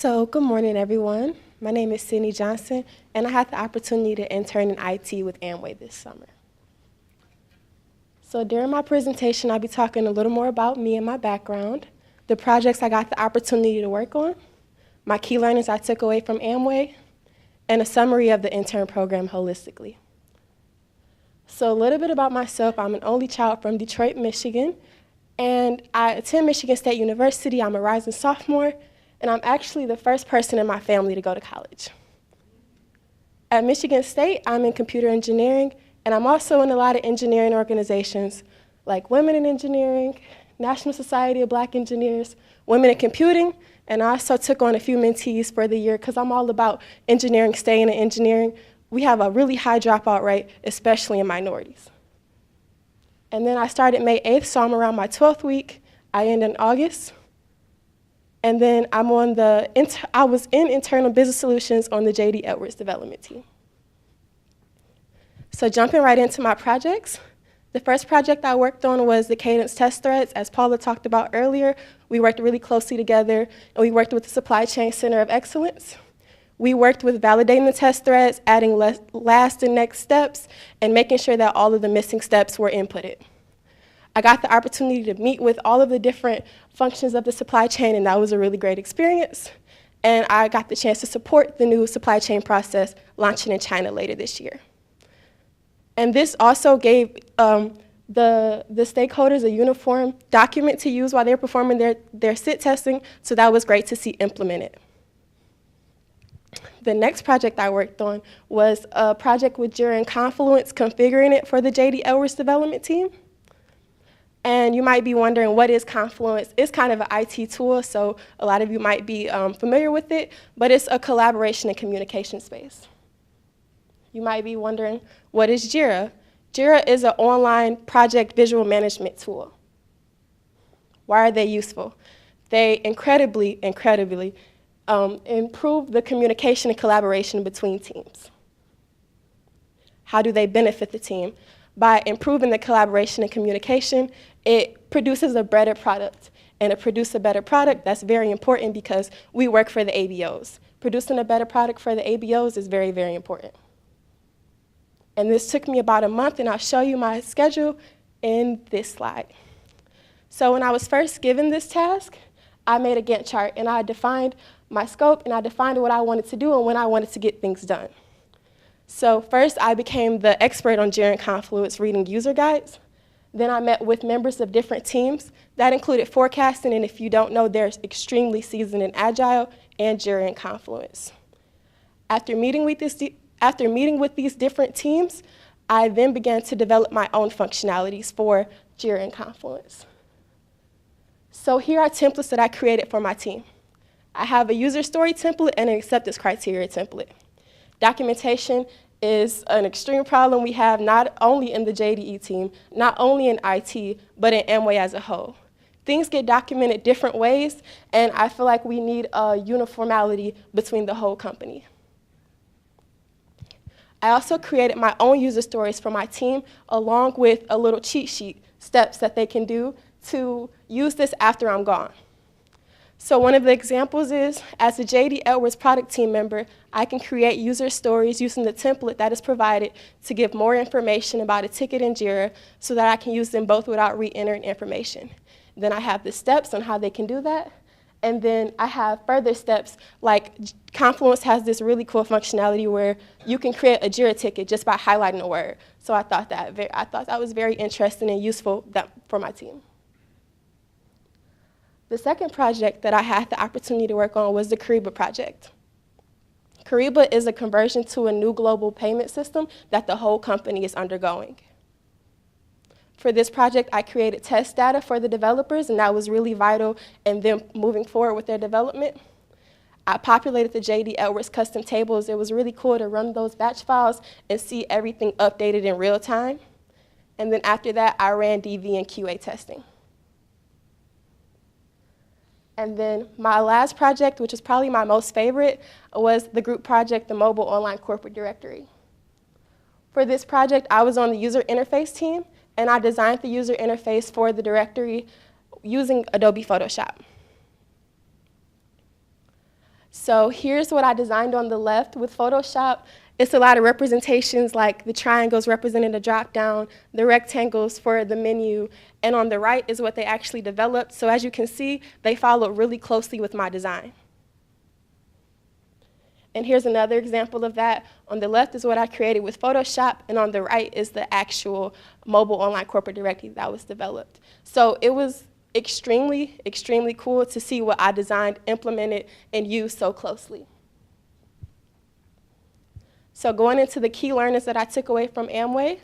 So, good morning, everyone. My name is Sydney Johnson, and I had the opportunity to intern in IT with Amway this summer. So, during my presentation, I'll be talking a little more about me and my background, the projects I got the opportunity to work on, my key learnings I took away from Amway, and a summary of the intern program holistically. So, a little bit about myself. I'm an only child from Detroit, Michigan, and I attend Michigan State University. I'm a rising sophomore, and I'm actually the first person in my family to go to college. At Michigan State, I'm in computer engineering, and I'm also in a lot of engineering organizations like Women in Engineering, National Society of Black Engineers, Women in Computing, and I also took on a few mentees for the year because I'm all about engineering, staying in engineering. We have a really high dropout rate, especially in minorities. And then I started May 8th, so I'm around my 12th week. I end in August. And then I was in internal business solutions on the J.D. Edwards development team. So jumping right into my projects, the first project I worked on was the Cadence test threads. As Paula talked about earlier, we worked really closely together, and we worked with the Supply Chain Center of Excellence. We worked with validating the test threads, adding last and next steps, and making sure that all of the missing steps were inputted. I got the opportunity to meet with all of the different functions of the supply chain, and that was a really great experience. And I got the chance to support the new supply chain process launching in China later this year. And this also gave the stakeholders a uniform document to use while they're performing their sit testing, so that was great to see implemented. The next project I worked on was a project with Jira and Confluence, configuring it for the J.D. Edwards development team. And you might be wondering, what is Confluence? It's kind of an IT tool, so a lot of you might be familiar with it, but it's a collaboration and communication space. You might be wondering, what is Jira? Jira is an online project visual management tool. Why are they useful? They incredibly improve the communication and collaboration between teams. How do they benefit the team? By improving the collaboration and communication, it produces a better product. And to produce a better product, that's very important because we work for the ABOs. Producing a better product for the ABOs is very, very important. And this took me about a month, and I'll show you my schedule in this slide. So when I was first given this task, I made a Gantt chart, and I defined my scope, and I defined what I wanted to do and when I wanted to get things done. So first, I became the expert on Jira and Confluence reading user guides. Then I met with members of different teams. That included forecasting, and if you don't know, they're extremely seasoned in Agile and Jira and Confluence. After meeting with these different teams, I then began to develop my own functionalities for Jira and Confluence. So here are templates that I created for my team. I have a user story template and an acceptance criteria template. Documentation is an extreme problem we have not only in the JDE team, not only in IT, but in Amway as a whole. Things get documented different ways, and I feel like we need a uniformity between the whole company. I also created my own user stories for my team, along with a little cheat sheet, steps that they can do to use this after I'm gone. So one of the examples is, as a J.D. Edwards product team member, I can create user stories using the template that is provided to give more information about a ticket in Jira so that I can use them both without re-entering information. Then I have the steps on how they can do that. And then I have further steps, like Confluence has this really cool functionality where you can create a Jira ticket just by highlighting a word. So I thought that was very interesting and useful for my team. The second project that I had the opportunity to work on was the Kyriba project. Kyriba is a conversion to a new global payment system that the whole company is undergoing. For this project, I created test data for the developers, and that was really vital in them moving forward with their development. I populated the J.D. Edwards custom tables. It was really cool to run those batch files and see everything updated in real time. And then after that, I ran DV and QA testing. And then my last project, which is probably my most favorite, was the group project, the Mobile Online Corporate Directory. For this project, I was on the user interface team, and I designed the user interface for the directory using Adobe Photoshop. So here's what I designed on the left with Photoshop. It's a lot of representations like the triangles representing the drop down, the rectangles for the menu, and on the right is what they actually developed. So as you can see, they follow really closely with my design. And here's another example of that. On the left is what I created with Photoshop, and on the right is the actual mobile online corporate directory that was developed. So it was extremely, extremely cool to see what I designed, implemented, and used so closely. So going into the key learnings that I took away from Amway,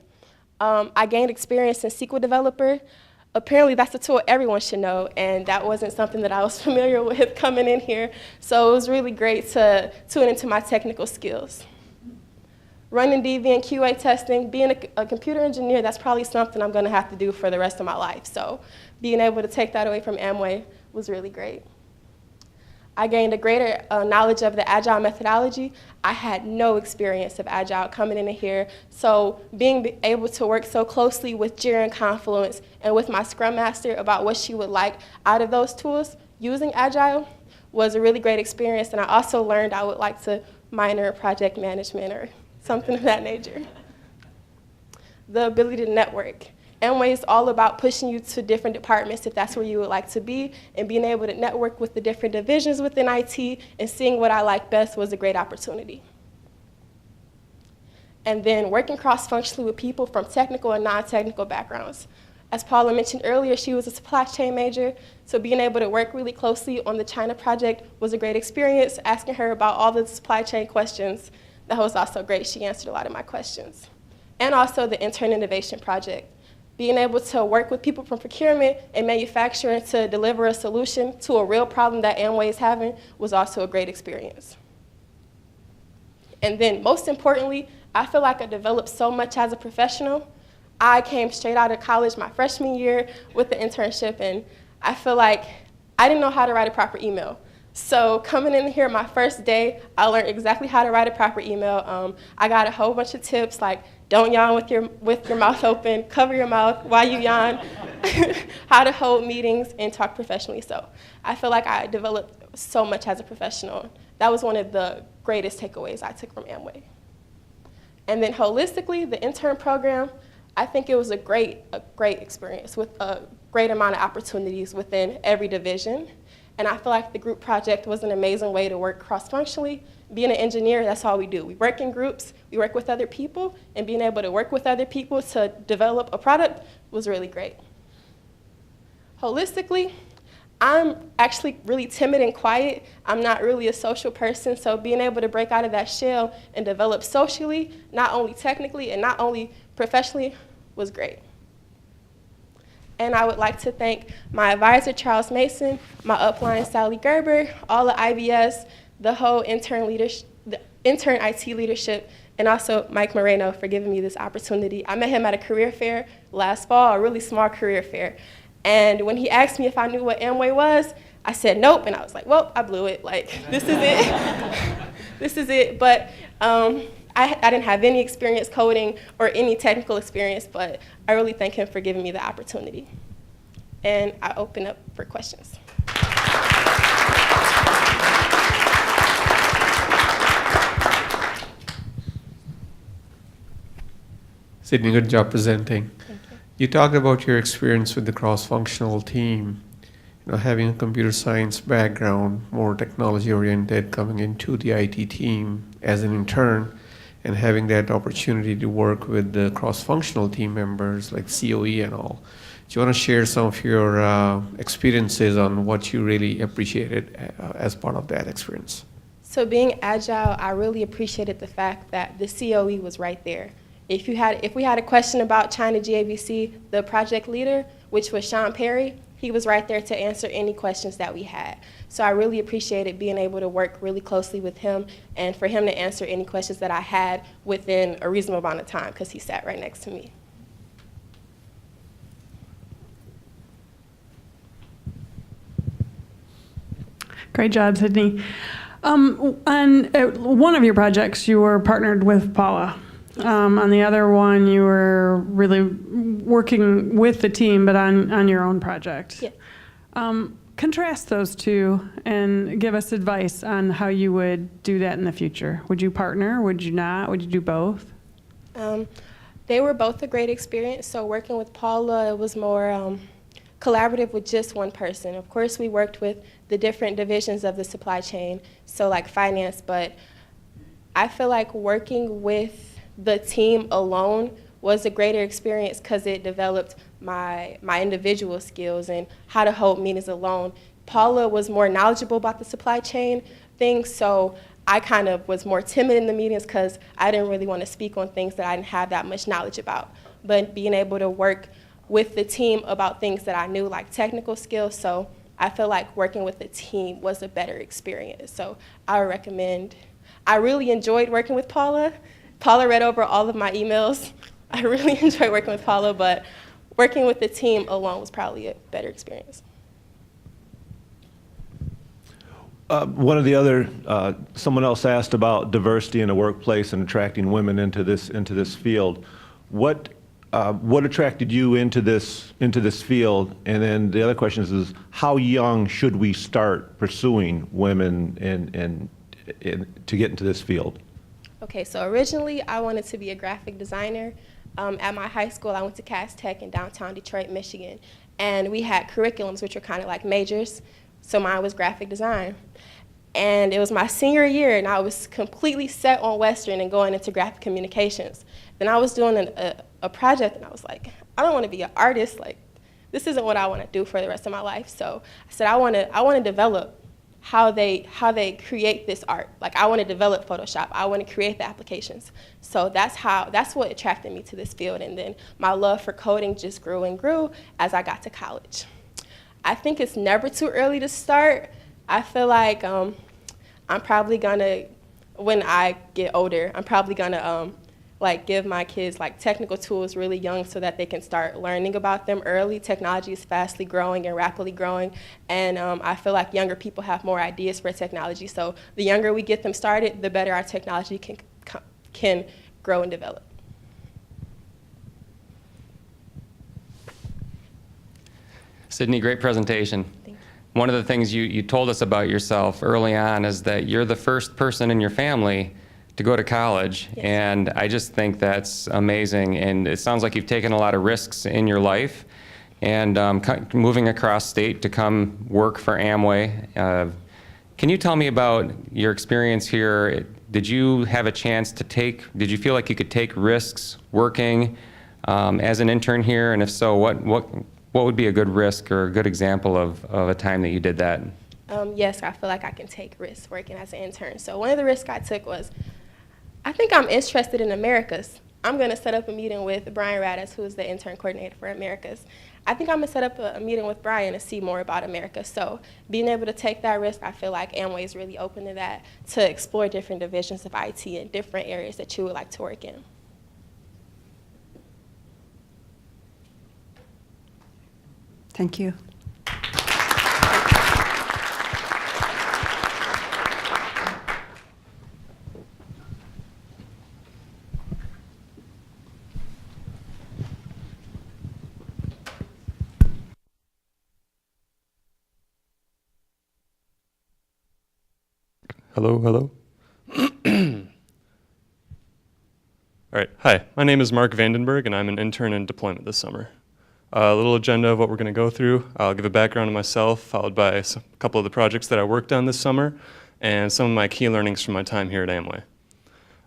I gained experience in SQL Developer. Apparently that's a tool everyone should know, and that wasn't something that I was familiar with coming in here. So it was really great to tune into my technical skills. Running DV and QA testing, being a computer engineer, that's probably something I'm gonna have to do for the rest of my life. So being able to take that away from Amway was really great. I gained a greater knowledge of the Agile methodology. I had no experience of Agile coming in here, so being able to work so closely with Jira and Confluence and with my Scrum Master about what she would like out of those tools using Agile was a really great experience, and I also learned I would like to minor in project management or something of that nature. The ability to network. Amway is all about pushing you to different departments if that's where you would like to be, and being able to network with the different divisions within IT and seeing what I like best was a great opportunity. And then working cross-functionally with people from technical and non-technical backgrounds. As Paula mentioned earlier, she was a supply chain major, so being able to work really closely on the China project was a great experience. Asking her about all the supply chain questions, that was also great. She answered a lot of my questions. And also the Intern Innovation Project. Being able to work with people from procurement and manufacturing to deliver a solution to a real problem that Amway is having was also a great experience. And then most importantly, I feel like I developed so much as a professional. I came straight out of college my freshman year with the internship, and I feel like I didn't know how to write a proper email. So coming in here my first day, I learned exactly how to write a proper email. I got a whole bunch of tips like don't yawn with your mouth open, cover your mouth while you yawn, how to hold meetings and talk professionally. So I feel like I developed so much as a professional. That was one of the greatest takeaways I took from Amway. And then holistically, the intern program, I think it was a great experience with a great amount of opportunities within every division. And I feel like the group project was an amazing way to work cross-functionally. Being an engineer, that's all we do. We work in groups, we work with other people, and being able to work with other people to develop a product was really great. Holistically, I'm actually really timid and quiet. I'm not really a social person, so being able to break out of that shell and develop socially, not only technically and not only professionally, was great. And I would like to thank my advisor, Charles Mason, my upline, Sally Gerber, all the IBS, the whole intern IT leadership, and also Mike Moreno for giving me this opportunity. I met him at a career fair last fall, a really small career fair. And when he asked me if I knew what Amway was, I said nope, and I was like, well, I blew it. Like, this is it. This is it. But I didn't have any experience coding or any technical experience, but I really thank him for giving me the opportunity. And I open up for questions. Sydney, good job presenting. Thank you. You talked about your experience with the cross-functional team, having a computer science background, more technology-oriented, coming into the IT team as an intern, and having that opportunity to work with the cross-functional team members like COE and all. Do you want to share some of your experiences on what you really appreciated as part of that experience? So being agile, I really appreciated the fact that the COE was right there. If we had a question about China GABC, the project leader, which was Sean Perry, he was right there to answer any questions that we had. So I really appreciated being able to work really closely with him and for him to answer any questions that I had within a reasonable amount of time because he sat right next to me. Great job, Sydney. On one of your projects, you were partnered with Paula. On the other one, you were really working with the team, but on your own project. Yeah. Contrast those two and give us advice on how you would do that in the future. Would you partner? Would you not? Would you do both? They were both a great experience. So working with Paula, it was more collaborative with just one person. Of course, we worked with the different divisions of the supply chain, so like finance, but I feel like working with the team alone was a greater experience because it developed my individual skills and how to hold meetings alone. Paula was more knowledgeable about the supply chain things, so I kind of was more timid in the meetings because I didn't really want to speak on things that I didn't have that much knowledge about. But being able to work with the team about things that I knew, like technical skills, so I feel like working with the team was a better experience. So I would recommend. I really enjoyed working with Paula. Paula read over all of my emails. I really enjoyed working with Paula, but working with the team alone was probably a better experience. One of the other, someone else asked about diversity in the workplace and attracting women into this field. What attracted you into this field? And then the other question is how young should we start pursuing women and to get into this field? Okay, so originally I wanted to be a graphic designer. At my high school, I went to Cass Tech in downtown Detroit, Michigan, and we had curriculums which were kind of like majors. So mine was graphic design. And it was my senior year, and I was completely set on Western and going into graphic communications. Then I was doing a project, and I was like, I don't want to be an artist. Like, this isn't what I want to do for the rest of my life. So I said, I want to develop how they create this art. Like, I want to develop Photoshop. I want to create the applications. So that's what attracted me to this field. And then my love for coding just grew and grew as I got to college. I think it's never too early to start. I feel like I'm probably gonna, when I get older, I'm probably gonna like give my kids like technical tools really young so that they can start learning about them early. Technology is fastly growing and rapidly growing, and I feel like younger people have more ideas for technology. So the younger we get them started, the better our technology can grow and develop. Sydney, great presentation. Thank you. One of the things you told us about yourself early on is that you're the first person in your family to go to college. Yes. And I just think that's amazing. And it sounds like you've taken a lot of risks in your life. And moving across state to come work for Amway. Can you tell me about your experience here? Did you have a chance to did you feel like you could take risks working as an intern here? And if so, what would be a good risk or a good example of a time that you did that? Yes, I feel like I can take risks working as an intern. So one of the risks I took was, I think I'm interested in Americas. I'm going to set up a meeting with Brian Radis, who is the intern coordinator for Americas. I think I'm going to set up a meeting with Brian to see more about America. So being able to take that risk, I feel like Amway is really open to that, to explore different divisions of IT and different areas that you would like to work in. Thank you. Hello, hello. All right, hi, my name is Mark Vandenberg, and I'm an intern in deployment this summer. A little agenda of what we're going to go through. I'll give a background on myself, followed by a couple of the projects that I worked on this summer, and some of my key learnings from my time here at Amway.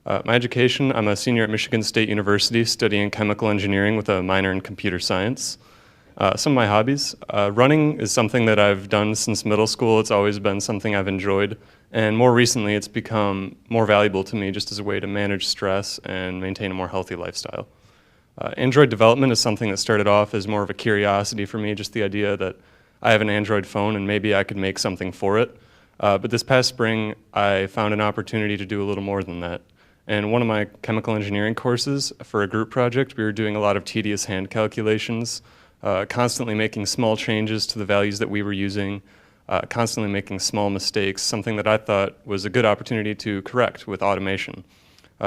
My education, I'm a senior at Michigan State University studying chemical engineering with a minor in computer science. Some of my hobbies, running is something that I've done since middle school. It's always been something I've enjoyed, and more recently it's become more valuable to me just as a way to manage stress and maintain a more healthy lifestyle. Android development is something that started off as more of a curiosity for me, just the idea that I have an Android phone and maybe I could make something for it. But this past spring, I found an opportunity to do a little more than that. And one of my chemical engineering courses, for a group project, we were doing a lot of tedious hand calculations, constantly making small changes to the values that we were using, constantly making small mistakes, something that I thought was a good opportunity to correct with automation.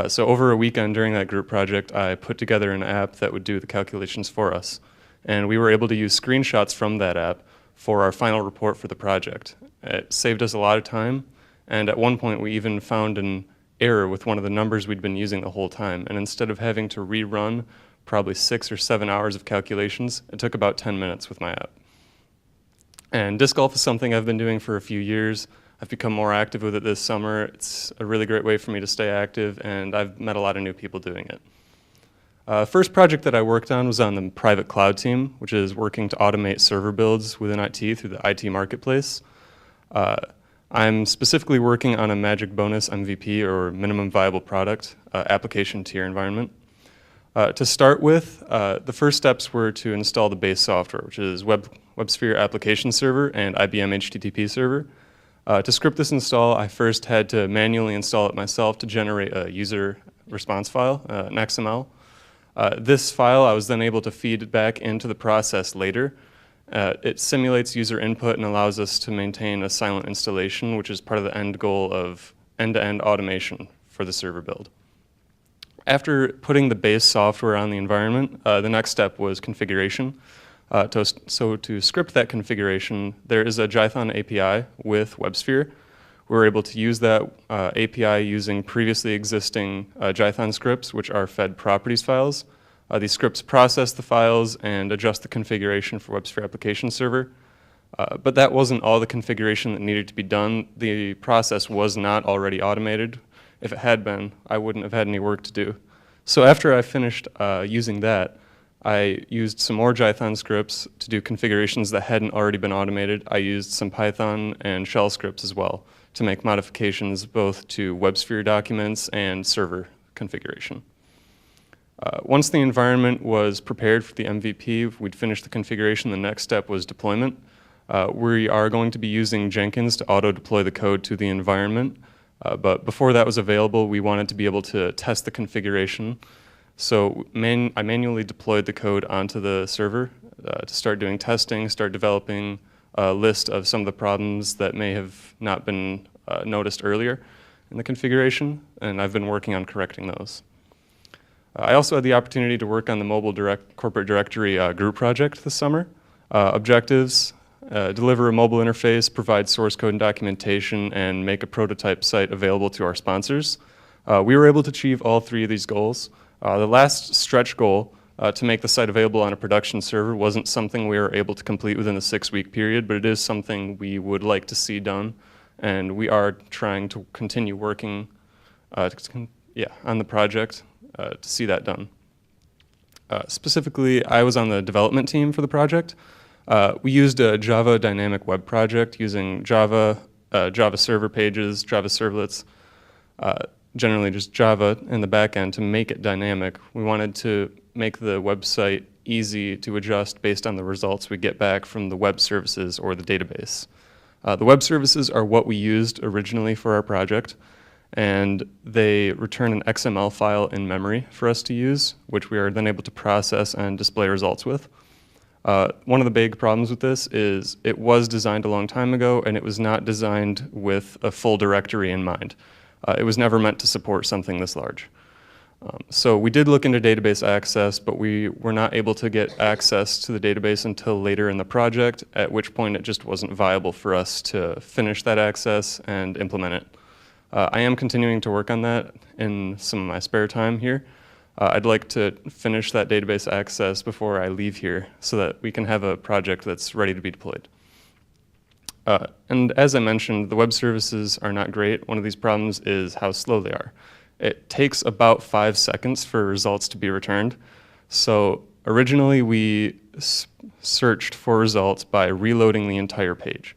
So over a weekend during that group project, I put together an app that would do the calculations for us. And we were able to use screenshots from that app for our final report for the project. It saved us a lot of time, and at one point we even found an error with one of the numbers we'd been using the whole time, and instead of having to rerun probably 6 or 7 hours of calculations, it took about 10 minutes with my app. And disc golf is something I've been doing for a few years. I've become more active with it this summer. It's a really great way for me to stay active, and I've met a lot of new people doing it. First project that I worked on was on the private cloud team, which is working to automate server builds within IT through the IT marketplace. I'm specifically working on a Magic Bonus MVP, or minimum viable product, application tier environment. To start with, the first steps were to install the base software, which is WebSphere Application Server and IBM HTTP Server. To script this install, I first had to manually install it myself to generate a user response file, an XML. This file I was then able to feed back into the process later. It simulates user input and allows us to maintain a silent installation, which is part of the end goal of end-to-end automation for the server build. After putting the base software on the environment, the next step was configuration. So to script that configuration, there is a Jython API with WebSphere. We're able to use that API using previously existing Jython scripts, which are fed properties files. These scripts process the files and adjust the configuration for WebSphere Application Server. But that wasn't all the configuration that needed to be done. The process was not already automated. If it had been, I wouldn't have had any work to do. So after I finished using that, I used some more Jython scripts to do configurations that hadn't already been automated. I used some Python and shell scripts as well to make modifications both to WebSphere documents and server configuration. Once the environment was prepared for the MVP, we'd finished the configuration. The next step was deployment. We are going to be using Jenkins to auto-deploy the code to the environment. But before that was available, we wanted to be able to test the configuration. So I manually deployed the code onto the server to start doing testing, start developing a list of some of the problems that may have not been noticed earlier in the configuration, and I've been working on correcting those. I also had the opportunity to work on the mobile corporate directory group project this summer. Objectives: deliver a mobile interface, provide source code and documentation, and make a prototype site available to our sponsors. We were able to achieve all three of these goals. The last stretch goal, to make the site available on a production server, wasn't something we were able to complete within the 6-week period, but it is something we would like to see done, and we are trying to continue working on the project to see that done. Specifically, I was on the development team for the project. We used a Java dynamic web project using Java, Java server pages, Java servlets, generally just Java in the back end to make it dynamic. We wanted to make the website easy to adjust based on the results we get back from the web services or the database. The web services are what we used originally for our project, and they return an XML file in memory for us to use, which we are then able to process and display results with. One of the big problems with this is it was designed a long time ago, and it was not designed with a full directory in mind. It was never meant to support something this large. So we did look into database access, but we were not able to get access to the database until later in the project, at which point it just wasn't viable for us to finish that access and implement it. I am continuing to work on that in some of my spare time here. I'd like to finish that database access before I leave here so that we can have a project that's ready to be deployed. And as I mentioned, the web services are not great. One of these problems is how slow they are. It takes about 5 seconds for results to be returned. So originally we searched for results by reloading the entire page.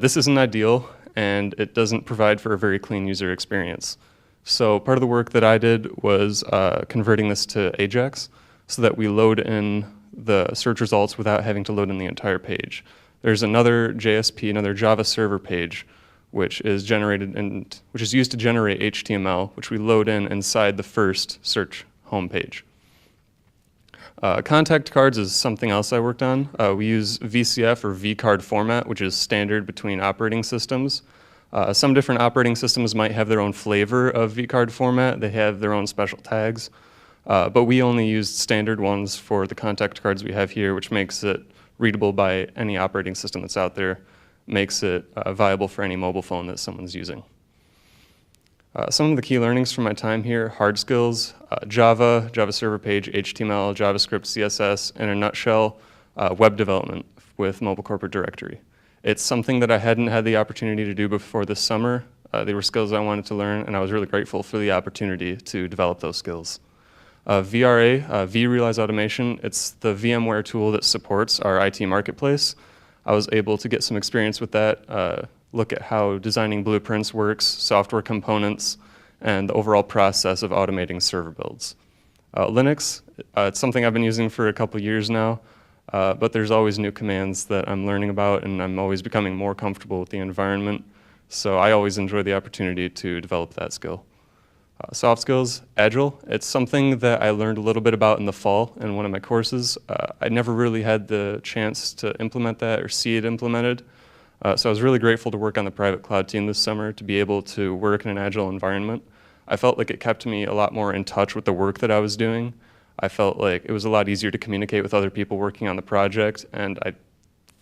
This isn't ideal, and it doesn't provide for a very clean user experience. So part of the work that I did was converting this to Ajax so that we load in the search results without having to load in the entire page. There's another JSP, another Java server page, which is used to generate HTML, which we load in inside the first search homepage. Contact cards is something else I worked on. We use VCF or vCard format, which is standard between operating systems. Some different operating systems might have their own flavor of vCard format. They have their own special tags. But we only used standard ones for the contact cards we have here, which makes it readable by any operating system that's out there, makes it viable for any mobile phone that someone's using. Some of the key learnings from my time here: hard skills, Java, Java server page, HTML, JavaScript, CSS, in a nutshell, web development with Mobile Corporate Directory. It's something that I hadn't had the opportunity to do before this summer. They were skills I wanted to learn, and I was really grateful for the opportunity to develop those skills. VRA, vRealize Automation, it's the VMware tool that supports our IT marketplace. I was able to get some experience with that, look at how designing blueprints works, software components, and the overall process of automating server builds. Linux, it's something I've been using for a couple years now, but there's always new commands that I'm learning about, and I'm always becoming more comfortable with the environment, so I always enjoy the opportunity to develop that skill. Soft skills, Agile, it's something that I learned a little bit about in the fall in one of my courses. I never really had the chance to implement that or see it implemented. So I was really grateful to work on the private cloud team this summer to be able to work in an Agile environment. I felt like it kept me a lot more in touch with the work that I was doing. I felt like it was a lot easier to communicate with other people working on the project, and I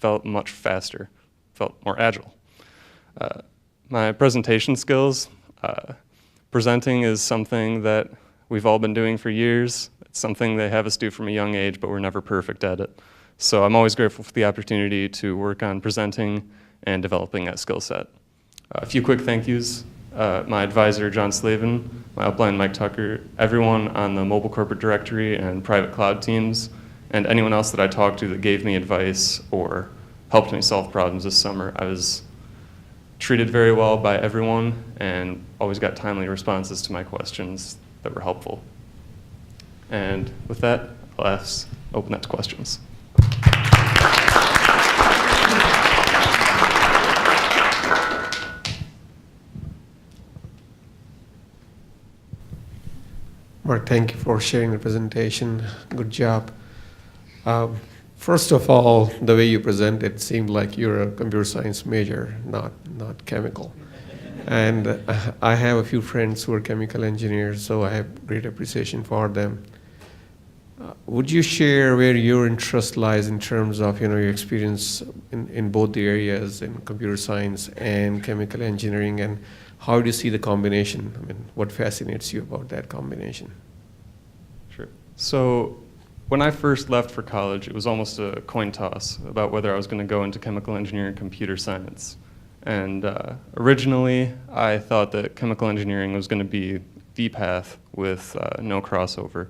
felt much faster, felt more agile. My presentation skills, presenting is something that we've all been doing for years. It's something they have us do from a young age, but we're never perfect at it. So I'm always grateful for the opportunity to work on presenting and developing that skill set. A few quick thank yous. My advisor, John Slavin, my upline, Mike Tucker, everyone on the Mobile Corporate Directory and private cloud teams, and anyone else that I talked to that gave me advice or helped me solve problems this summer. I was treated very well by everyone and always got timely responses to my questions that were helpful. And with that, I'll open that to questions. Mark, thank you for sharing the presentation. Good job. First of all, the way you presented seemed like you're a computer science major, not chemical. And I have a few friends who are chemical engineers, so I have great appreciation for them. Would you share where your interest lies in terms of your experience in both the areas, in computer science and chemical engineering, and how do you see the combination? I mean, what fascinates you about that combination? Sure. So when I first left for college, it was almost a coin toss about whether I was going to go into chemical engineering and computer science. And originally, I thought that chemical engineering was going to be the path with no crossover.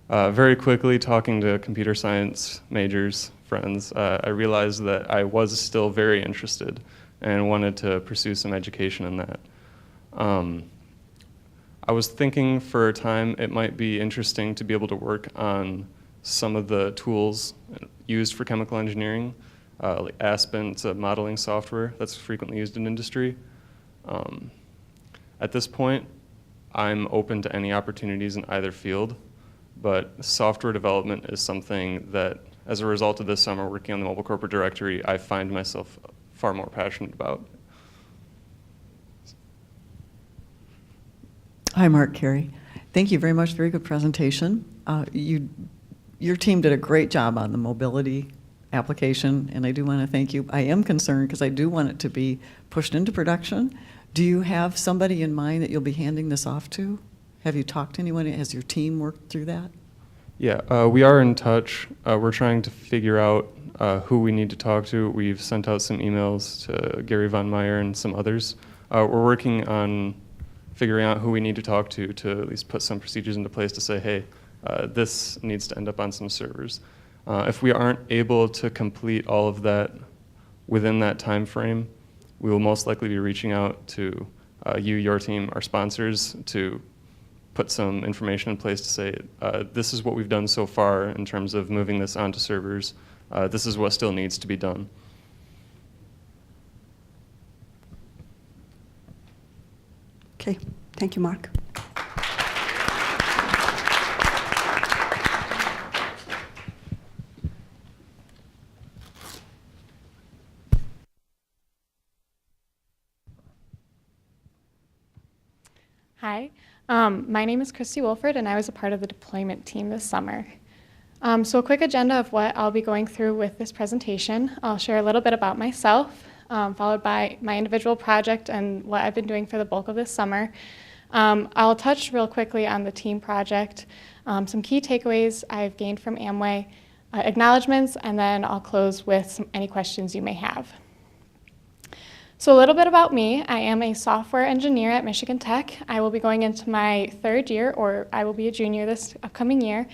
Very quickly, talking to computer science majors, friends, I realized that I was still very interested and wanted to pursue some education in that. I was thinking for a time it might be interesting to be able to work on some of the tools used for chemical engineering, like Aspen. It's a modeling software that's frequently used in industry. At this point, I'm open to any opportunities in either field, but software development is something that, as a result of this summer working on the Mobile Corporate Directory, I find myself far more passionate about. Hi, Mark, Carey. Thank you very much. Very good presentation. Your team did a great job on the mobility application, and I do want to thank you. I am concerned because I do want it to be pushed into production. Do you have somebody in mind that you'll be handing this off to? Have you talked to anyone? Has your team worked through that? Yeah, we are in touch. We're trying to figure out who we need to talk to. We've sent out some emails to Gary Von Meyer and some others. We're working on figuring out who we need to talk to at least put some procedures into place to say, hey, this needs to end up on some servers. If we aren't able to complete all of that within that time frame, we will most likely be reaching out to you, your team, our sponsors, to put some information in place to say, this is what we've done so far in terms of moving this onto servers. This is what still needs to be done. Okay, thank you, Mark. Hi, my name is Christy Wolford, and I was a part of the deployment team this summer. So a quick agenda of what I'll be going through with this presentation. I'll share a little bit about myself, followed by my individual project and what I've been doing for the bulk of this summer. I'll touch real quickly on the team project, some key takeaways I've gained from Amway, acknowledgements, and then I'll close with any questions you may have. So a little bit about me. I am a software engineer at Michigan Tech. I will be going into my third year, or I will be a junior this upcoming year.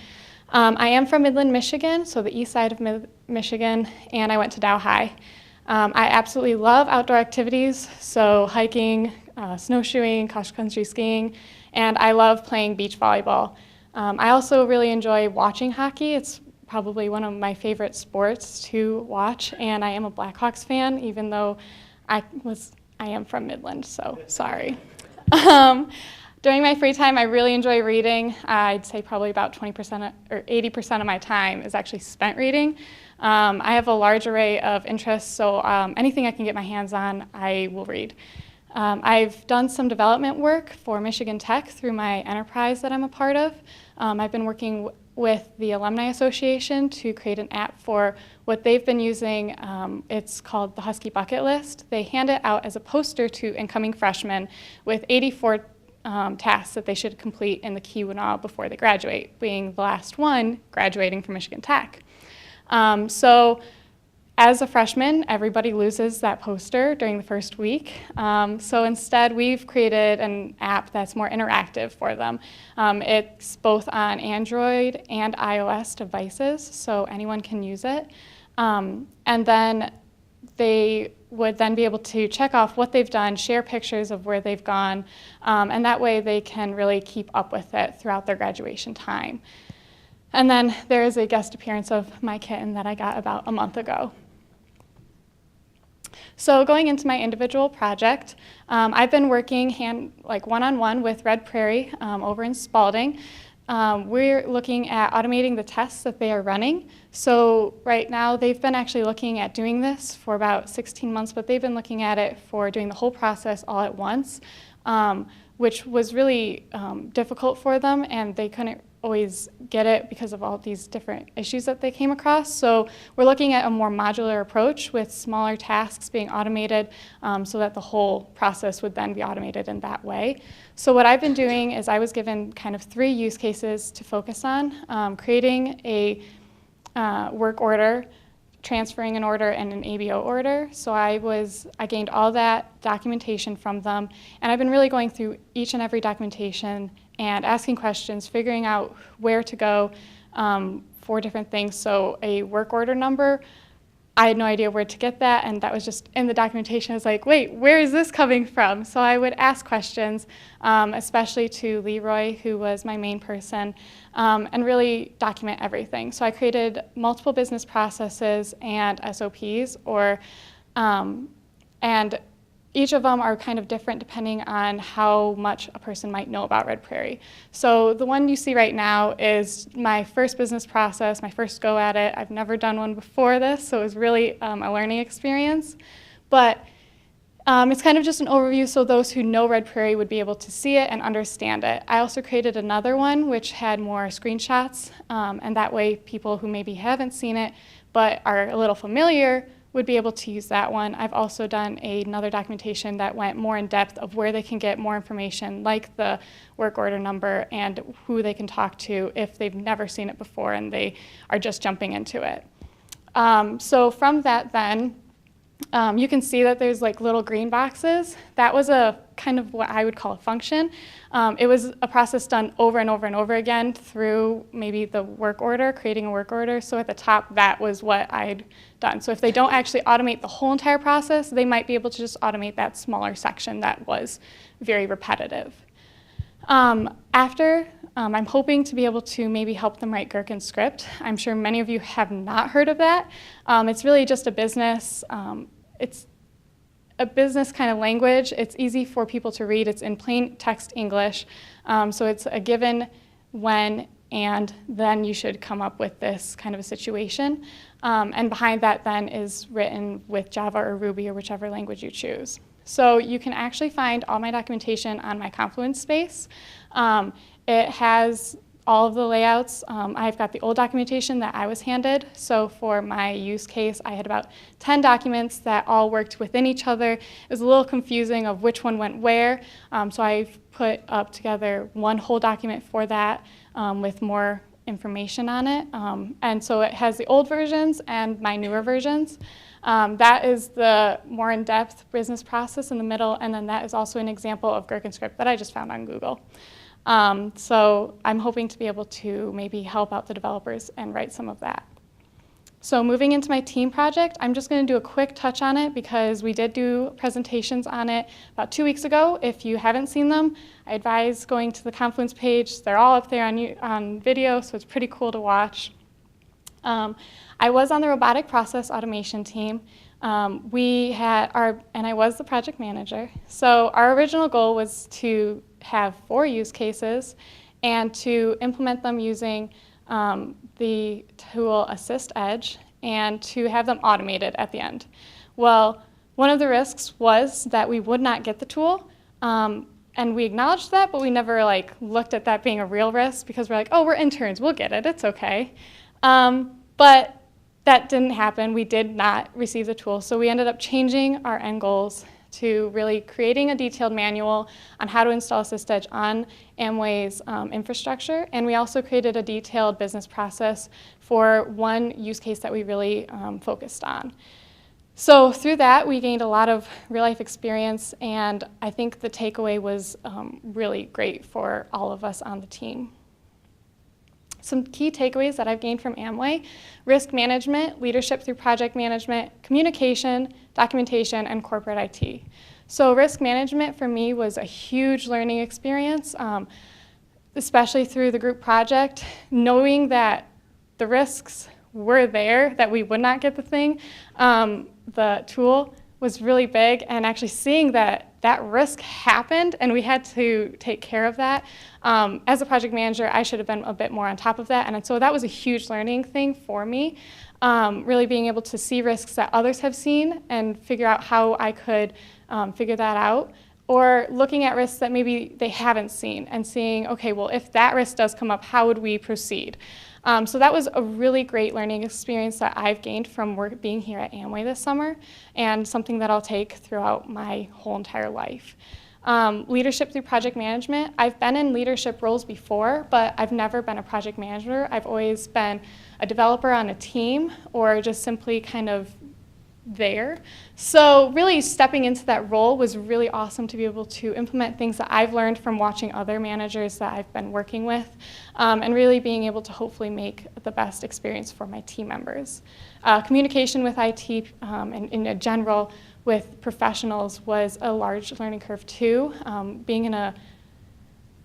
I am from Midland, Michigan, so the east side of Michigan, and I went to Dow High. I absolutely love outdoor activities, so hiking, snowshoeing, cross-country skiing, and I love playing beach volleyball. I also really enjoy watching hockey. It's probably one of my favorite sports to watch, and I am a Blackhawks fan, even though I am from Midland, so sorry. During my free time, I really enjoy reading. I'd say probably about 20% or 80% of my time is actually spent reading. I have a large array of interests, so anything I can get my hands on, I will read. I've done some development work for Michigan Tech through my enterprise that I'm a part of. I've been working with the Alumni Association to create an app for what they've been using. It's called the Husky Bucket List. They hand it out as a poster to incoming freshmen with 84 tasks that they should complete in the Keweenaw before they graduate, being the last one graduating from Michigan Tech. So as a freshman, everybody loses that poster during the first week. So instead, we've created an app that's more interactive for them. It's both on Android and iOS devices, so anyone can use it. And then they would then be able to check off what they've done, share pictures of where they've gone, and that way they can really keep up with it throughout their graduation time. And then there is a guest appearance of my kitten that I got about a month ago. So going into my individual project, I've been working one-on-one with Red Prairie over in Spalding. We're looking at automating the tests that they are running. So right now they've been actually looking at doing this for about 16 months, but they've been looking at it for doing the whole process all at once, which was really difficult for them, and they couldn't always get it because of all these different issues that they came across. So we're looking at a more modular approach with smaller tasks being automated so that the whole process would then be automated in that way. So what I've been doing is I was given kind of 3 use cases to focus on, creating a work order, transferring an order, and an ABO order. So I gained all that documentation from them, and I've been really going through each and every documentation and asking questions, figuring out where to go for different things. So a work order number, I had no idea where to get that, and that was just in the documentation. I was like, wait, where is this coming from? So I would ask questions, especially to Leroy, who was my main person, and really document everything. So I created multiple business processes and SOPs, and each of them are kind of different depending on how much a person might know about Red Prairie. So the one you see right now is my first business process, my first go at it. I've never done one before this, so it was really a learning experience. But it's kind of just an overview so those who know Red Prairie would be able to see it and understand it. I also created another one which had more screenshots, and that way people who maybe haven't seen it but are a little familiar would be able to use that one. I've also done another documentation that went more in depth of where they can get more information, like the work order number and who they can talk to if they've never seen it before and they are just jumping into it. So from that then, you can see that there's like little green boxes. That was a kind of what I would call a function. It was a process done over and over and over again through maybe the work order, creating a work order. So at the top, that was what I'd done. So if they don't actually automate the whole entire process, they might be able to just automate that smaller section that was very repetitive. I'm hoping to be able to maybe help them write Gherkin script. I'm sure many of you have not heard of that. It's really just a business. It's a business kind of language. It's easy for people to read. It's in plain text English. So it's a given when and then you should come up with this kind of a situation. And behind that then is written with Java or Ruby or whichever language you choose. So you can actually find all my documentation on my Confluence space. It has all of the layouts. I've got the old documentation that I was handed. So for my use case, I had about 10 documents that all worked within each other. It was a little confusing of which one went where. So I've put up together one whole document for that with more information on it. And so it has the old versions and my newer versions. That is the more in-depth business process in the middle, and then that is also an example of GherkinScript that I just found on Google. So I'm hoping to be able to maybe help out the developers and write some of that. So moving into my team project, I'm just going to do a quick touch on it because we did do presentations on it about 2 weeks ago. If you haven't seen them, I advise going to the Confluence page. They're all up there on video, so it's pretty cool to watch. I was on the robotic process automation team. And I was the project manager. So our original goal was to have 4 use cases and to implement them using the tool Assist Edge and to have them automated at the end. Well, one of the risks was that we would not get the tool. And we acknowledged that, but we never looked at that being a real risk because we're like, oh, we're interns, we'll get it, it's okay. But that didn't happen. We did not receive the tool. So we ended up changing our end goals to really creating a detailed manual on how to install Assist Edge on Amway's infrastructure. And we also created a detailed business process for one use case that we really focused on. So through that, we gained a lot of real-life experience, and I think the takeaway was really great for all of us on the team. Some key takeaways that I've gained from Amway: risk management, leadership through project management, communication, documentation, and corporate IT. So risk management for me was a huge learning experience, especially through the group project, knowing that the risks were there, that we would not get the thing. The tool was really big, and actually seeing that risk happened and we had to take care of that. As a project manager, I should have been a bit more on top of that, and so that was a huge learning thing for me, really being able to see risks that others have seen and figure out how I could figure that out, or looking at risks that maybe they haven't seen and seeing, okay, well, if that risk does come up, how would we proceed? So that was a really great learning experience that I've gained from being here at Amway this summer, and something that I'll take throughout my whole entire life. Leadership through project management. I've been in leadership roles before, but I've never been a project manager. I've always been a developer on a team or just simply kind of there. So really stepping into that role was really awesome to be able to implement things that I've learned from watching other managers that I've been working with, and really being able to hopefully make the best experience for my team members. Communication with IT and in general with professionals was a large learning curve too. Being in a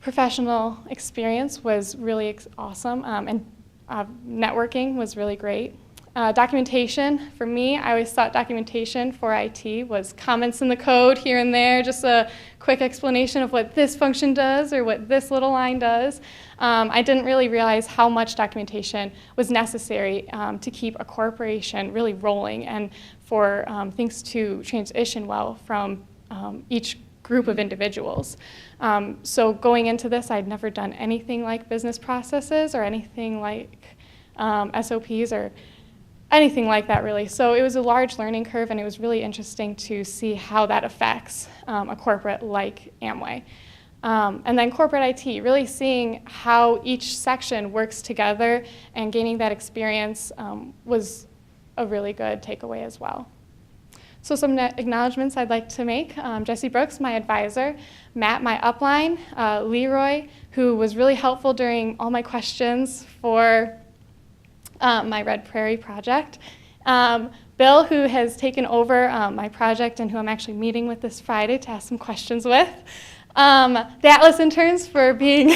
professional experience was really awesome, and networking was really great. Documentation, for me, I always thought documentation for IT was comments in the code here and there, just a quick explanation of what this function does or what this little line does. I didn't really realize how much documentation was necessary to keep a corporation really rolling and for things to transition well from each group of individuals. So going into this, I'd never done anything like business processes or anything like SOPs or anything like that, really. So it was a large learning curve, and it was really interesting to see how that affects a corporate like Amway. And then corporate IT, really seeing how each section works together and gaining that experience was a really good takeaway as well. So some acknowledgments I'd like to make. Jesse Brooks, my advisor, Matt, my upline, Leroy, who was really helpful during all my questions for my Red Prairie project. Bill, who has taken over my project and who I'm actually meeting with this Friday to ask some questions with. The Atlas interns for being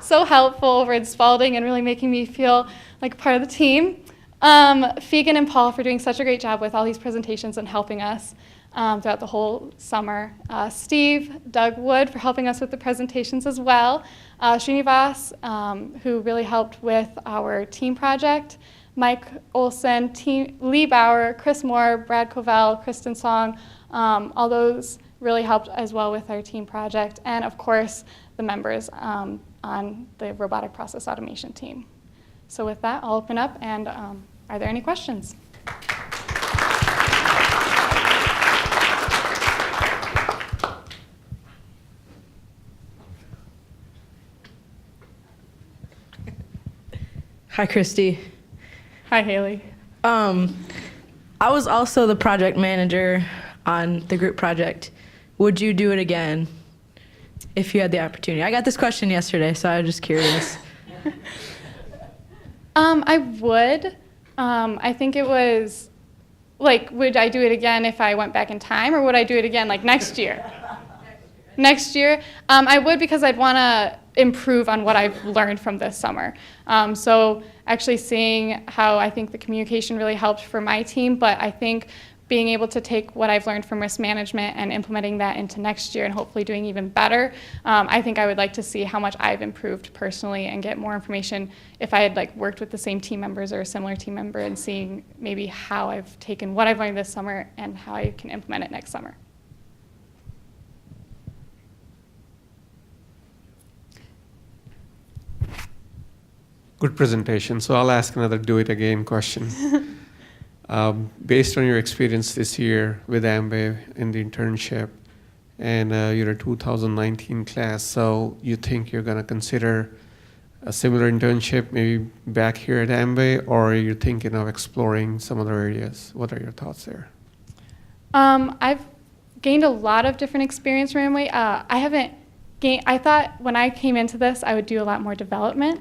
so helpful over in Spalding and really making me feel like a part of the team. Fegan and Paul for doing such a great job with all these presentations and helping us throughout the whole summer. Steve, Doug Wood for helping us with the presentations as well. Srinivas, who really helped with our team project. Mike Olson, Lee Bauer, Chris Moore, Brad Covell, Kristen Song, all those really helped as well with our team project. And of course, the members, on the robotic process automation team. So with that, I'll open up, and are there any questions? Hi, Christy. Hi, Haley. I was also the project manager on the group project. Would you do it again if you had the opportunity? I got this question yesterday, so I was just curious. I would. I think it was, like, would I do it again if I went back in time, or would I do it again, like, next year? Next year? I would, because I'd want to improve on what I've learned from this summer. So actually seeing how I think the communication really helped for my team, but I think being able to take what I've learned from risk management and implementing that into next year and hopefully doing even better, I think I would like to see how much I've improved personally and get more information if I had like worked with the same team members or a similar team member, and seeing maybe how I've taken what I've learned this summer and how I can implement it next summer. Good presentation. So I'll ask another do it again question. Based on your experience this year with Amway in the internship, and you're a 2019 class, so you think you're going to consider a similar internship maybe back here at Amway, or are you thinking of exploring some other areas? What are your thoughts there? I've gained a lot of different experience from Amway. I thought when I came into this, I would do a lot more development.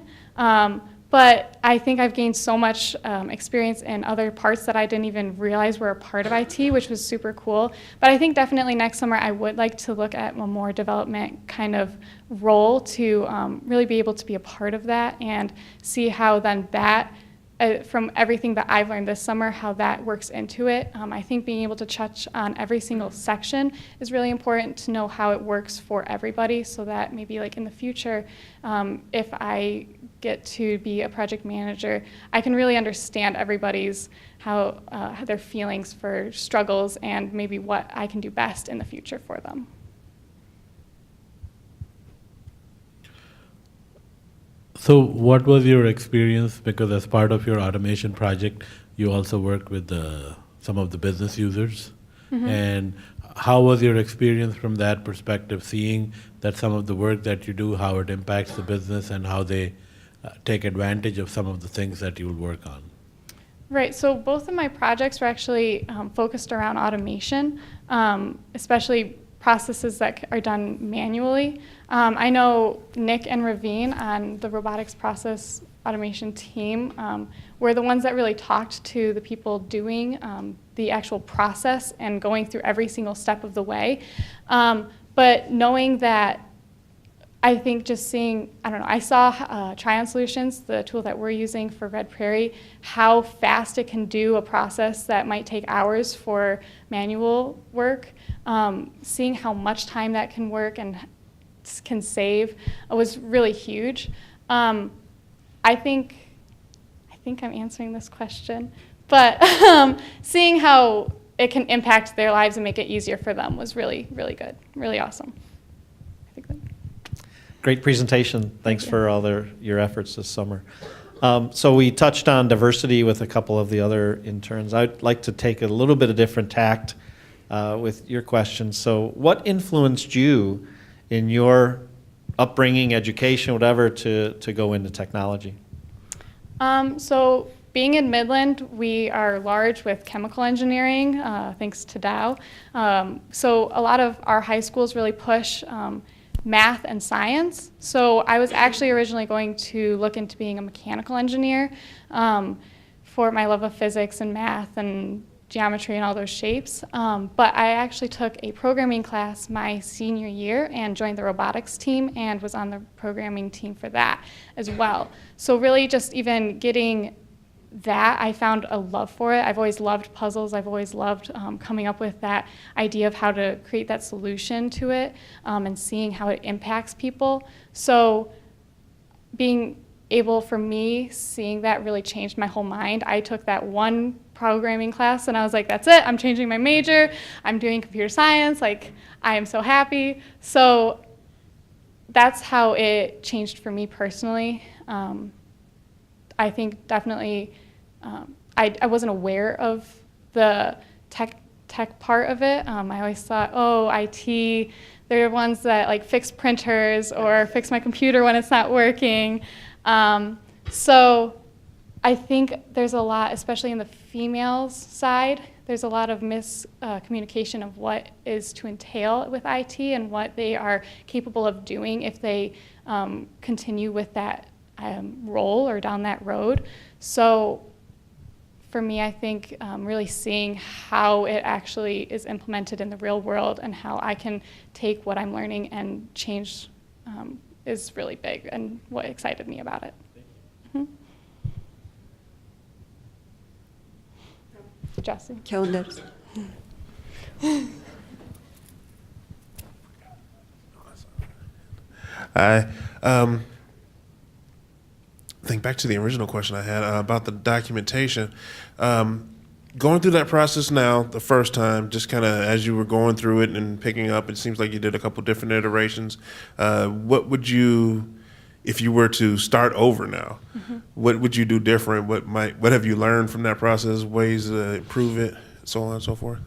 But I think I've gained so much experience in other parts that I didn't even realize were a part of IT, which was super cool. But I think definitely next summer I would like to look at a more development kind of role to really be able to be a part of that and see how then that, from everything that I've learned this summer, how that works into it. I think being able to touch on every single section is really important to know how it works for everybody, so that maybe like in the future, if I get to be a project manager, I can really understand everybody's how their feelings for struggles and maybe what I can do best in the future for them. So what was your experience, because as part of your automation project, you also worked with some of the business users? Mm-hmm. And how was your experience from that perspective, seeing that some of the work that you do, how it impacts the business and how they take advantage of some of the things that you will work on? Right, so both of my projects were actually focused around automation, especially processes that are done manually. I know Nick and Ravine on the robotics process automation team were the ones that really talked to the people doing the actual process and going through every single step of the way. But knowing that, I think just seeing, I don't know, I saw Tryon Solutions, the tool that we're using for Red Prairie, how fast it can do a process that might take hours for manual work. Seeing how much time that can work and can save was really huge. I think I'm answering this question, but seeing how it can impact their lives and make it easier for them was really, really good, really awesome. I think that. Great presentation. Thanks for all your efforts this summer. So we touched on diversity with a couple of the other interns. I'd like to take a little bit of different tact with your questions. So what influenced you in your upbringing, education, whatever, to go into technology? So being in Midland, we are large with chemical engineering, thanks to Dow. So a lot of our high schools really push math and science. So I was actually originally going to look into being a mechanical engineer for my love of physics and math and geometry and all those shapes. But I actually took a programming class my senior year and joined the robotics team and was on the programming team for that as well. So really just even getting that, I found a love for it. I've always loved puzzles. I've always loved coming up with that idea of how to create that solution to it and seeing how it impacts people. So being able, for me, seeing that really changed my whole mind. I took that one programming class and I was like, that's it, I'm changing my major, I'm doing computer science, like I am so happy. So that's how it changed for me personally. I think definitely I wasn't aware of the tech part of it. I always thought, oh, IT, they're the ones that like fix printers or fix my computer when it's not working. So I think there's a lot, especially in the females side, there's a lot of miscommunication of what is to entail with IT and what they are capable of doing if they continue with that role or down that road. So for me, I think really seeing how it actually is implemented in the real world and how I can take what I'm learning and change is really big and what excited me about it. Jesse. Calendars. I think back to the original question I had about the documentation. Going through that process now, the first time, just kind of as you were going through it and picking up, it seems like you did a couple different iterations. What would you, if you were to start over now, what would you do different? What have you learned from that process? Ways to improve it, so on and so forth.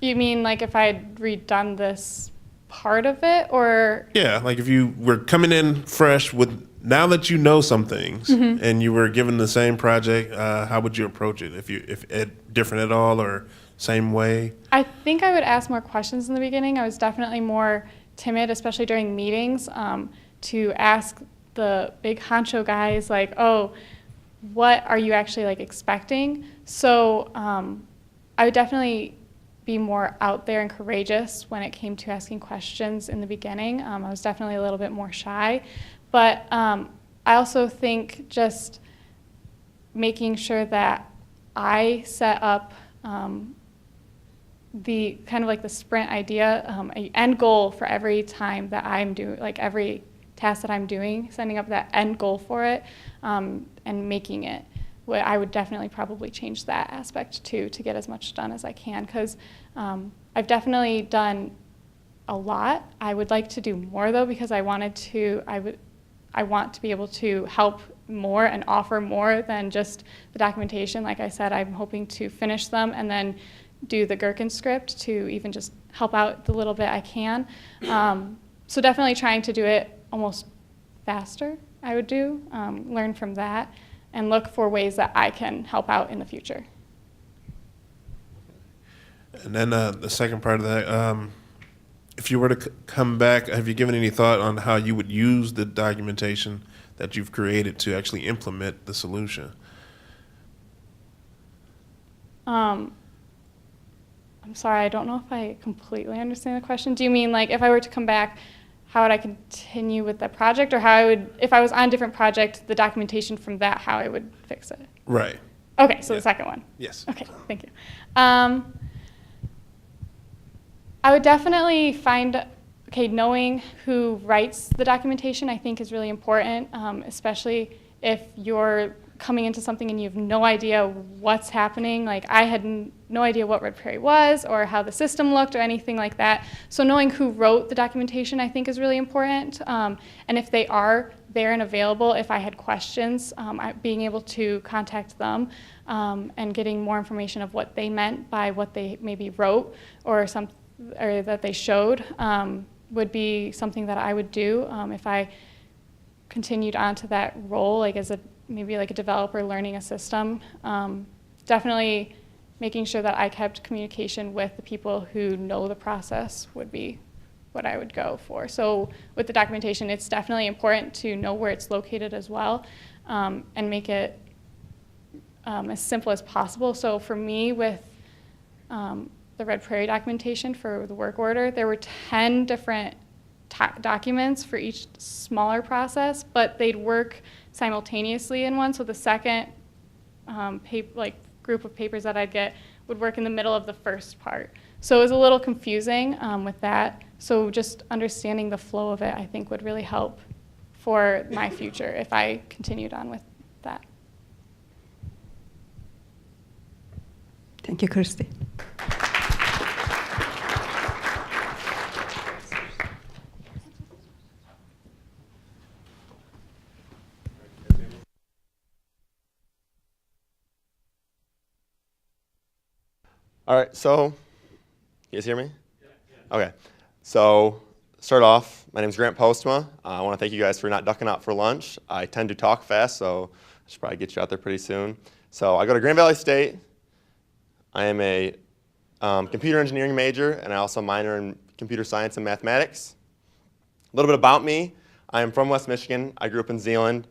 You mean like if I had redone this part of it, or? Yeah, like if you were coming in fresh with, now that you know some things and you were given the same project, how would you approach it? If it different at all or same way? I think I would ask more questions in the beginning. I was definitely more timid, especially during meetings, to ask the big honcho guys like, oh, what are you actually like expecting? So I would definitely be more out there and courageous when it came to asking questions in the beginning. I was definitely a little bit more shy. But I also think just making sure that I set up the kind of like the sprint idea, an end goal for every time that I'm doing, like every task that I'm doing, setting up that end goal for it and making it. I would definitely probably change that aspect too to get as much done as I can, because I've definitely done a lot. I would like to do more though, because I want to be able to help more and offer more than just the documentation. Like I said, I'm hoping to finish them and then do the Gherkin script to even just help out the little bit I can. So definitely trying to do it almost faster, I would do, learn from that, and look for ways that I can help out in the future. And then the second part of that, if you were to come back, have you given any thought on how you would use the documentation that you've created to actually implement the solution? I'm sorry, I don't know if I completely understand the question. Do you mean like if I were to come back, how would I continue with that project, or how I would, if I was on a different project, the documentation from that, how I would fix it? Right. Okay, so the second one. Yes. Okay, thank you. I would definitely find, knowing who writes the documentation I think is really important, especially if you're coming into something and you have no idea what's happening. Like I had no idea what Red Prairie was or how the system looked or anything like that. So knowing who wrote the documentation I think is really important. And if they are there and available, if I had questions, being able to contact them and getting more information of what they meant by what they maybe wrote or that they showed would be something that I would do if I continued onto that role, like as maybe like a developer learning a system. Definitely making sure that I kept communication with the people who know the process would be what I would go for. So with the documentation, it's definitely important to know where it's located as well, and make it as simple as possible. So for me, with the Red Prairie documentation for the work order, there were 10 different documents for each smaller process, but they'd work simultaneously in one. So the second group of papers that I'd get would work in the middle of the first part. So it was a little confusing with that. So just understanding the flow of it, I think, would really help for my future if I continued on with that. Thank you, Kirsty. All right, so you guys hear me? Yeah. Okay, so start off, my name is Grant Postma. I want to thank you guys for not ducking out for lunch. I tend to talk fast, so I should probably get you out there pretty soon. So I go to Grand Valley State. I am a computer engineering major, and I also minor in computer science and mathematics. A little bit about me. I am from West Michigan. I grew up in Zeeland.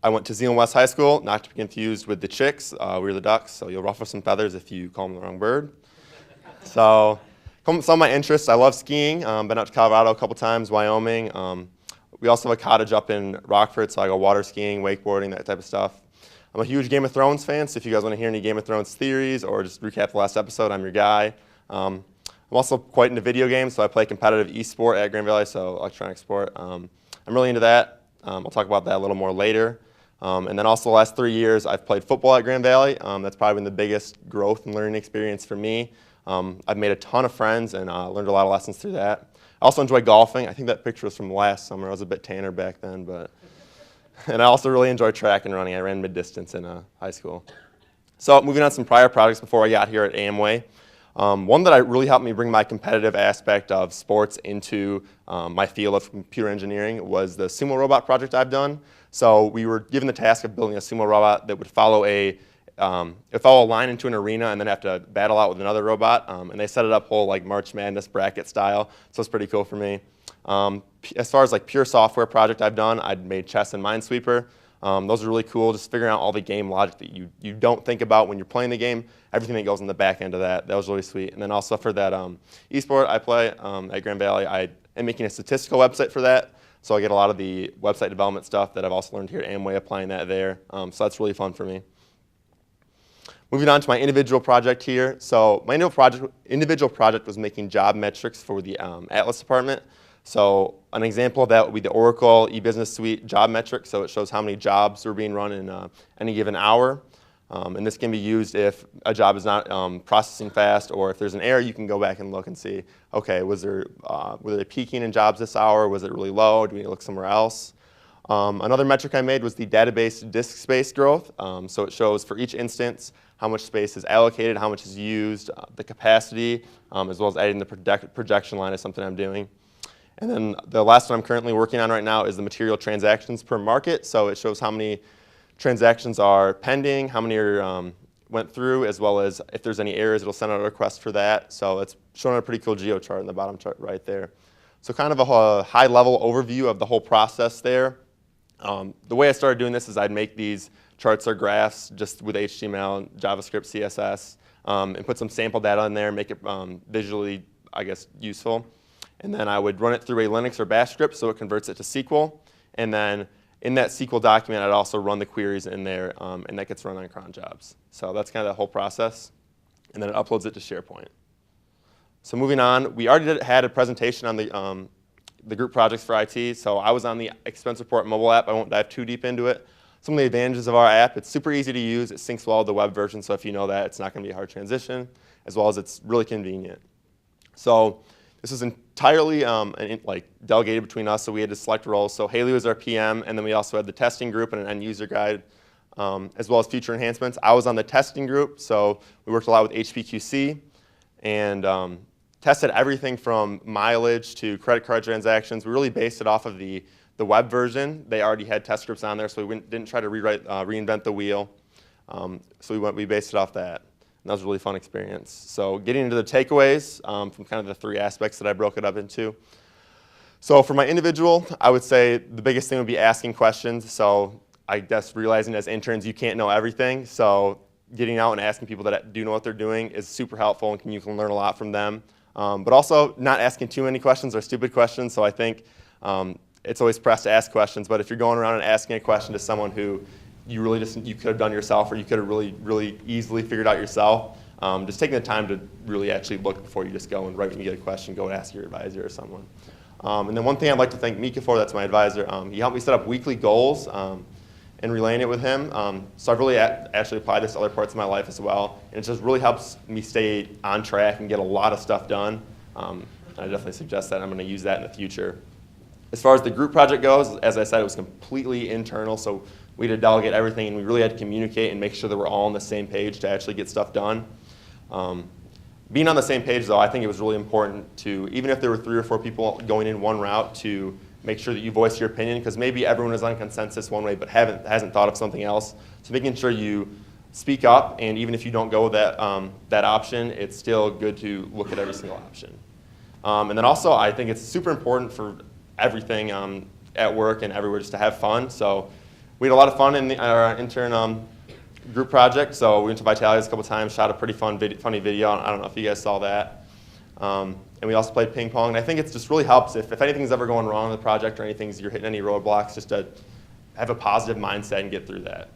I went to Zeeland West High School, not to be confused with the Chicks. We're the Ducks, so you'll ruffle some feathers if you call them the wrong bird. So some of my interests, I love skiing. Been out to Colorado a couple times, Wyoming. We also have a cottage up in Rockford, so I go water skiing, wakeboarding, that type of stuff. I'm a huge Game of Thrones fan, so if you guys want to hear any Game of Thrones theories or just recap the last episode, I'm your guy. I'm also quite into video games, so I play competitive esport at Grand Valley, so electronic sport. I'm really into that. I'll talk about that a little more later. And then also the last 3 years, I've played football at Grand Valley. That's probably been the biggest growth and learning experience for me. I've made a ton of friends and learned a lot of lessons through that. I also enjoy golfing. I think that picture was from last summer. I was a bit tanner back then, but. And I also really enjoy track and running. I ran mid-distance in high school. So moving on to some prior projects before I got here at Amway. One that really helped me bring my competitive aspect of sports into my field of computer engineering was the sumo robot project I've done. So we were given the task of building a sumo robot that would follow a line into an arena and then have to battle out with another robot. And they set it up whole like March Madness bracket style. So it's pretty cool for me. As far as like pure software project I've done, I'd made Chess and Minesweeper. Those are really cool, just figuring out all the game logic that you don't think about when you're playing the game, everything that goes in the back end of that. That was really sweet. And then also for that esport I play at Grand Valley, I am making a statistical website for that. So I get a lot of the website development stuff that I've also learned here at Amway, applying that there. So that's really fun for me. Moving on to my individual project here. So my individual project was making job metrics for the Atlas department. So an example of that would be the Oracle e-business suite job metric. So it shows how many jobs are being run in any given hour. And this can be used if a job is not processing fast, or if there's an error, you can go back and look and see, okay, were they peaking in jobs this hour? Was it really low? Do we need to look somewhere else? Another metric I made was the database disk space growth. So it shows for each instance how much space is allocated, how much is used, the capacity, as well as adding the projection line is something I'm doing. And then the last one I'm currently working on right now is the material transactions per market. So it shows how many transactions are pending, how many are, went through, as well as if there's any errors, it'll send out a request for that. So it's showing a pretty cool geo chart in the bottom chart right there. So kind of a high-level overview of the whole process there. The way I started doing this is I'd make these charts or graphs just with HTML, JavaScript, CSS, and put some sample data in there, make it visually, I guess, useful. And then I would run it through a Linux or Bash script so it converts it to SQL. And then in that SQL document, I'd also run the queries in there, and that gets run on cron jobs. So that's kind of the whole process. And then it uploads it to SharePoint. So moving on, we already had a presentation on the group projects for IT. So I was on the expense report mobile app. I won't dive too deep into it. Some of the advantages of our app: it's super easy to use. It syncs well with the web version. So if you know that, it's not going to be a hard transition, as well as it's really convenient. So this is entirely delegated between us, so we had to select roles. So Haley was our PM, and then we also had the testing group and an end user guide, as well as future enhancements. I was on the testing group, so we worked a lot with HPQC and tested everything from mileage to credit card transactions. We really based it off of the web version. They already had test scripts on there, so we didn't try to reinvent the wheel. So we based it off that. And that was a really fun experience. So getting into the takeaways from kind of the three aspects that I broke it up into. So for my individual, I would say the biggest thing would be asking questions. So I guess realizing as interns you can't know everything. So getting out and asking people that do know what they're doing is super helpful, and you can learn a lot from them. But also not asking too many questions or stupid questions. So I think it's always pressed to ask questions. But if you're going around and asking a question to someone who you could have done yourself, or you could have really easily figured out yourself, just taking the time to really actually look before you just go and right when you get a question, go and ask your advisor or someone. And then one thing I'd like to thank Mika for, that's my advisor. He helped me set up weekly goals and relaying it with him. So I've really actually applied this to other parts of my life as well. And it just really helps me stay on track and get a lot of stuff done. I definitely suggest that. I'm going to use that in the future. As far as the group project goes, as I said, it was completely internal. So we had to delegate everything, and we really had to communicate and make sure that we're all on the same page to actually get stuff done. Being on the same page, though, I think it was really important to, even if there were 3 or 4 people going in one route, to make sure that you voice your opinion, because maybe everyone is on consensus one way but hasn't thought of something else. So making sure you speak up, and even if you don't go that option, it's still good to look at every single option. And then also, I think it's super important for everything at work and everywhere just to have fun. So we had a lot of fun in our intern group project. So we went to Vitality's a couple times, shot a pretty funny video. I don't know if you guys saw that. And we also played ping pong. And I think it just really helps if anything's ever going wrong in the project or anything's you're hitting any roadblocks, just to have a positive mindset and get through that.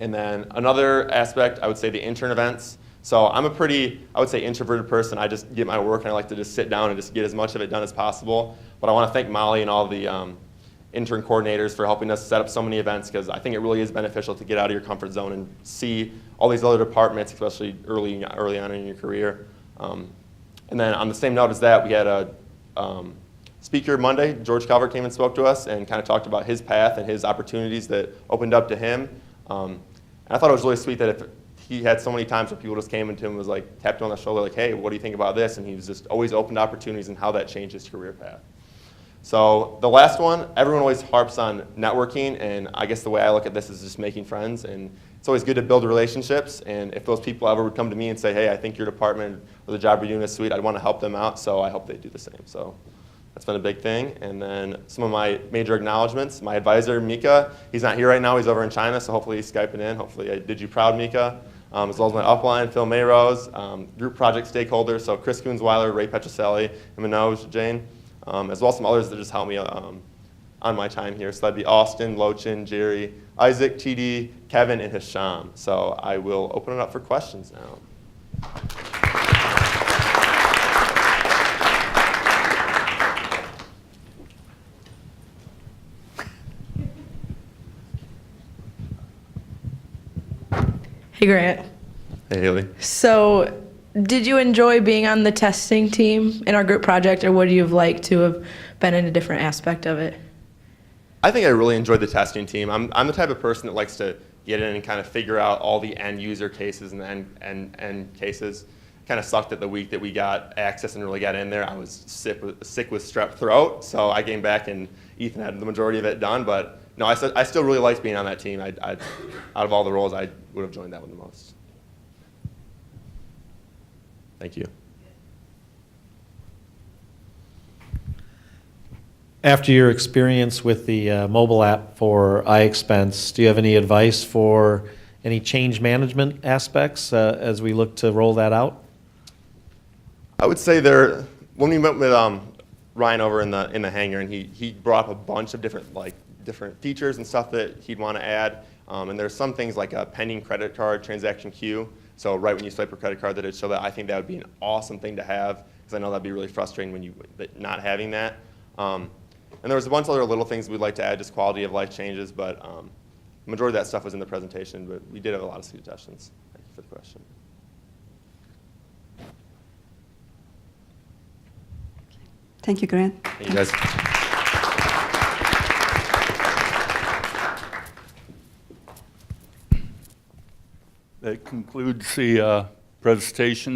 And then another aspect, I would say the intern events. So I'm a pretty, I would say, introverted person. I just get my work and I like to just sit down and just get as much of it done as possible. But I want to thank Molly and all the intern coordinators for helping us set up so many events, because I think it really is beneficial to get out of your comfort zone and see all these other departments, especially early on in your career. And then on the same note as that, we had a speaker Monday. George Calvert came and spoke to us and kind of talked about his path and his opportunities that opened up to him. And I thought it was really sweet that if he had so many times where people just came into him and was like, tapped him on the shoulder like, hey, what do you think about this? And he was just always open to opportunities and how that changed his career path. So the last one, everyone always harps on networking, and I guess the way I look at this is just making friends. And it's always good to build relationships, and if those people ever would come to me and say, hey, I think your department or the job you're doing is sweet, I'd want to help them out, so I hope they do the same. So that's been a big thing. And then some of my major acknowledgments, my advisor, Mika, he's not here right now, he's over in China, so hopefully he's Skyping in. Hopefully I did you proud, Mika. As well as my upline, Phil Mayrose, group project stakeholders, so Chris Coonsweiler, Ray Petroselli, and Manoj Jain, as well as some others that just helped me on my time here. So that'd be Austin, Lochin, Jerry, Isaac, TD, Kevin, and Hisham. So I will open it up for questions now. Hey, Grant. Hey, Haley. So, did you enjoy being on the testing team in our group project, or would you have liked to have been in a different aspect of it? I think I really enjoyed the testing team. I'm the type of person that likes to get in and kind of figure out all the end user cases and the end cases. Kind of sucked that the week that we got access and really got in there, I was sick with strep throat. So I came back and Ethan had the majority of it done. But no, I still really liked being on that team. Out of all the roles, I would have joined that one the most. Thank you. After your experience with the mobile app for iExpense, do you have any advice for any change management aspects as we look to roll that out? I would say when we met with Ryan over in the hangar, and he brought up a bunch of different features and stuff that he'd want to add. And there's some things like a pending credit card transaction queue. So right when you swipe a credit card, that it'd show that. I think that would be an awesome thing to have, because I know that'd be really frustrating when you not having that. And there was a bunch of other little things we'd like to add, just quality of life changes, but the majority of that stuff was in the presentation, but we did have a lot of suggestions. Thank you for the question. Thank you, Grant. Thank you, guys. That concludes the presentation.